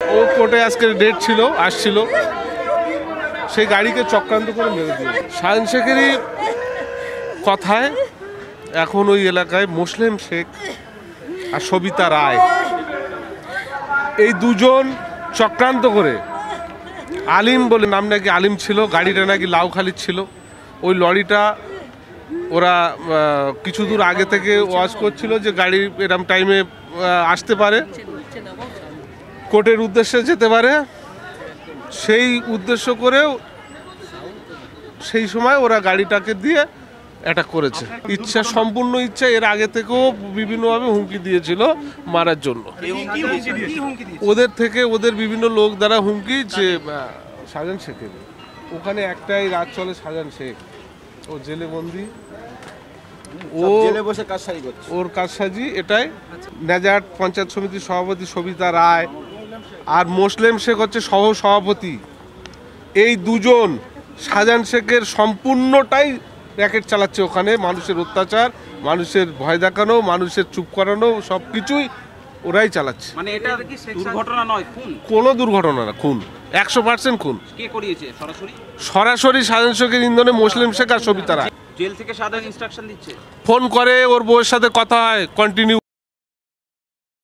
ও কোর্টে আজকে ডেট ছিল, আসছিল, সেই গাড়িকে চক্রান্ত করে মেরে দিল। শাহিন শেখেরই কথায় এখন ওই এলাকায় মুসলিম শেখ আর সবিতা রায়, এই দুজন চক্রান্ত করে, আলিম বলে নাম নাকি আলিম ছিল, গাড়িটা নাকি লাউখালির ছিল। ওই লরিটা ওরা কিছু দূর আগে থেকে ওয়াচ করছিল যে গাড়ি এরম টাইমে আসতে পারে, কোর্টের উদ্দেশ্যে যেতে পারে, সেই উদ্দেশ্য করেও সেই সময় ওরা গাড়িটাকে দিয়ে অ্যাটাক করেছে। ইচ্ছা, সম্পূর্ণ ইচ্ছা। এর আগে থেকেও বিভিন্নভাবে হুমকি দিয়েছিল মারার জন্য। ওদের থেকে, ওদের বিভিন্ন লোক দ্বারা হুমকি, যে শাহজাহান শেখের ওখানে একটাই রাত চলে, শাহজাহান শেখ ও জেলে বন্দি, ও জেলে বসে কারসাজি করছে, ওর কারসাজি এটাই। নেজাহাট পঞ্চায়েত সমিতির সভাপতি সবিতা রায় আর মুসলিম শেখ হচ্ছে সহ সভাপতি। এই দুজন শাহজাহান শেখের সম্পূর্ণটাই র্যাকেট চালাচ্ছে ওখানে, মানুষের অত্যাচার, মানুষের ভয় দেখানো, মানুষের চুপ করানো, সব কিছুই ওরাই চালাচ্ছে। মানে এটা দুর্ঘটনা নয়, খুন? কোনো দুর্ঘটনা না, খুন, 100% খুন। কে করিয়েছে? সরাসরি সরাসরি শাহজাহান শেখের ইন্ধনে মুসলিম শেখ আর সবিতা রায়। জেল থেকে সাধারণ ইনস্ট্রাকশন দিচ্ছে, ফোন করে, ওর বউয়ের সাথে কথা হয় কন্টিনিউ।